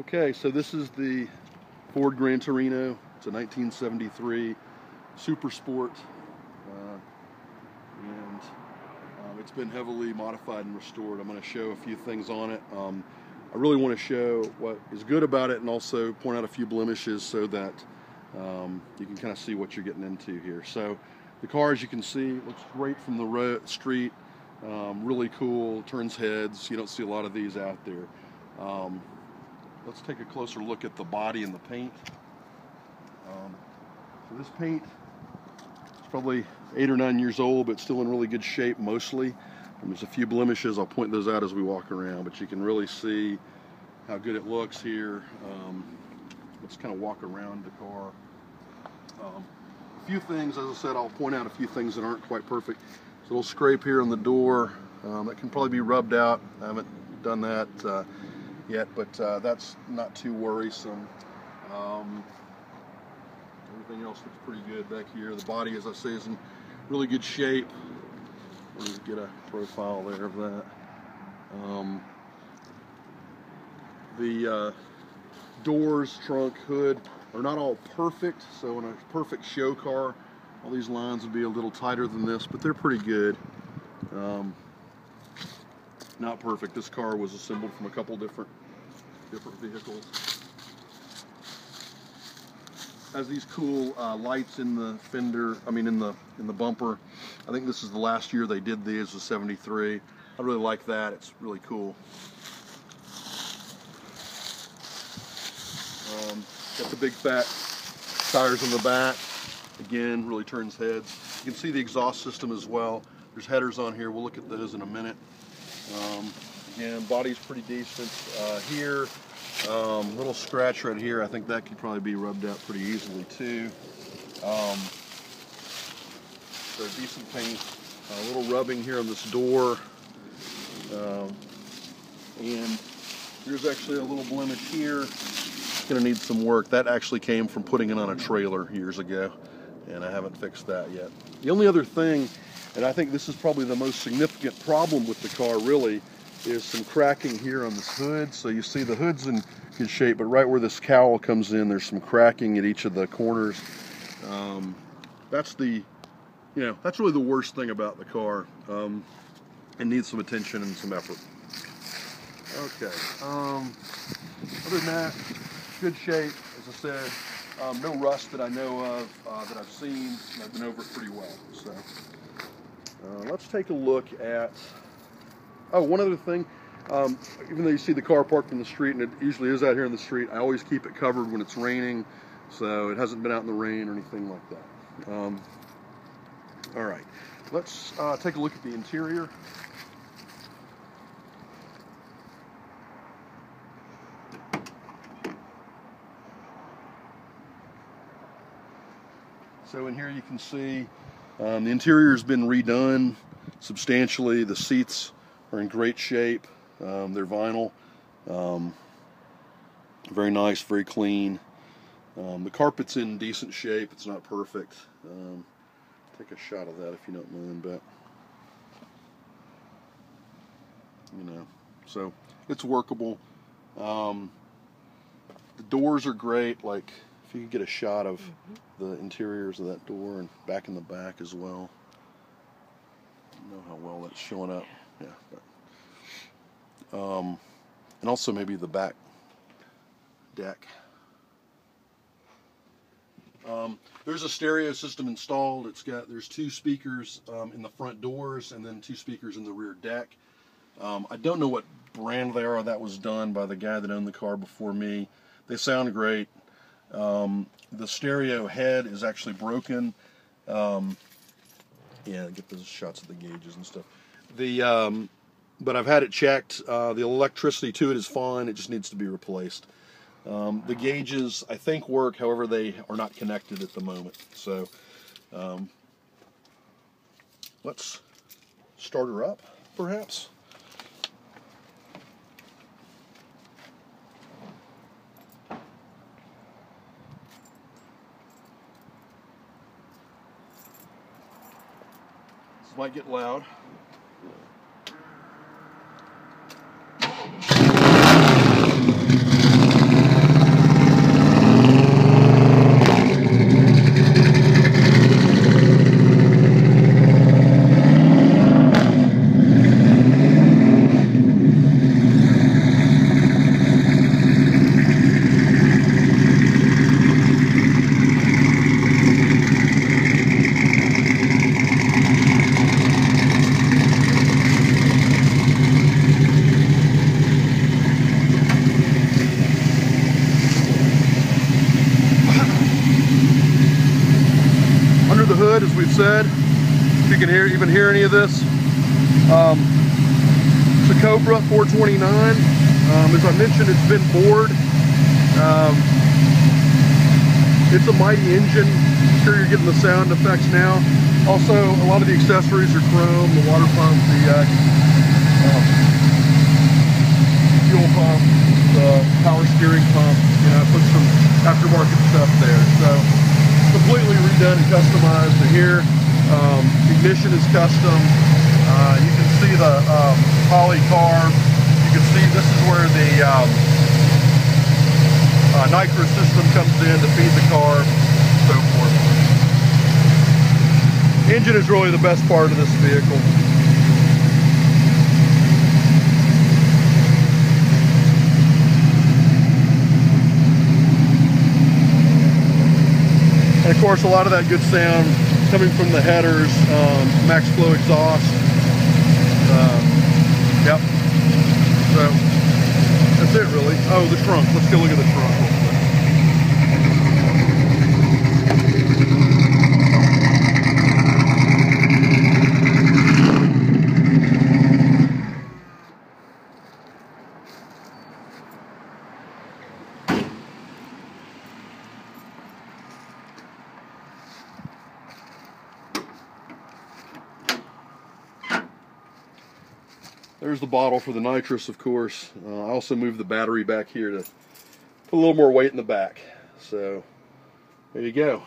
Okay, so this is the Ford Gran Torino. It's a 1973 Super Sport, and it's been heavily modified and restored. I'm going to show a few things on it. I really want to show what is good about it and also point out a few blemishes so that you can kind of see what you're getting into here. So the car, as you can see, looks great from the street. Really cool, turns heads. You don't see a lot of these out there. Let's take a closer look at the body and the paint. So this paint is probably 8 or 9 years old, but still in really good shape mostly. And there's a few blemishes. I'll point those out as we walk around, but you can really see how good it looks here. Let's kind of walk around the car. A few things, as I said, I'll point out a few things that aren't quite perfect. There's a little scrape here on the door that can probably be rubbed out. I haven't done that yet, but that's not too worrisome. Everything else looks pretty good back here. The body, as I say, is in really good shape. Let me get a profile there of that. The doors, trunk, hood are not all perfect, so in a perfect show car, all these lines would be a little tighter than this, but they're pretty good. Not perfect. This car was assembled from a couple different vehicles. Has these cool lights in the fender. I mean, in the bumper. I think this is the last year they did these, was '73. I really like that. It's really cool. Got the big fat tires on the back. Again, really turns heads. You can see the exhaust system as well. There's headers on here. We'll look at those in a minute. Again, body's pretty decent here. Little scratch right here. I think that could probably be rubbed out pretty easily too. So decent paint. A little rubbing here on this door. And here's actually a little blemish here. It's going to need some work. That actually came from putting it on a trailer years ago, and I haven't fixed that yet. The only other thing, and I think this is probably the most significant problem with the car really, is some cracking here on this hood. So you see the hood's in good shape, but right where this cowl comes in, there's some cracking at each of the corners. That's really the worst thing about the car. It needs some attention and some effort. Okay. Other than that, good shape, as I said. No rust that I know of that I've seen. I've been over it pretty well. So let's take a look at. Oh, one other thing. Even though you see the car parked in the street, and it usually is out here in the street, I always keep it covered when it's raining, so it hasn't been out in the rain or anything like that. All right, let's take a look at the interior. So in here you can see the interior has been redone substantially. The seats are in great shape. They're vinyl. Very nice, very clean. The carpet's in decent shape. It's not perfect. Take a shot of that if you don't mind, but so it's workable. The doors are great. Like, if you could get a shot of the interiors of that door and back in the back as well. I don't know how well that's showing up. Yeah. But, and also maybe the back deck. There's a stereo system installed. There's 2 speakers in the front doors and then 2 speakers in the rear deck. I don't know what brand they are. That was done by the guy that owned the car before me. They sound great. The stereo head is actually broken. Yeah, get those shots of the gauges and stuff. But I've had it checked. The electricity to it is fine. It just needs to be replaced. The gauges, I think, work. However, they are not connected at the moment. So let's start her up, perhaps. This might get loud. said, if you can even hear any of this. It's a Cobra 429. As I mentioned, it's been bored. It's a mighty engine. I'm sure you're getting the sound effects now. Also, a lot of the accessories are chrome, the water pump, the fuel pump, the power steering pump, you know, put some aftermarket stuff there. So, completely redone and customized to here. Ignition is custom. You can see the poly carb. You can see this is where the nitro system comes in to feed the carb, so forth. Engine is really the best part of this vehicle. And of course, a lot of that good sound coming from the headers, max flow exhaust. Yep. So that's it, really. Oh, the trunk. Let's go look at the trunk real quick. There's the bottle for the nitrous, of course. I also moved the battery back here to put a little more weight in the back. So there you go.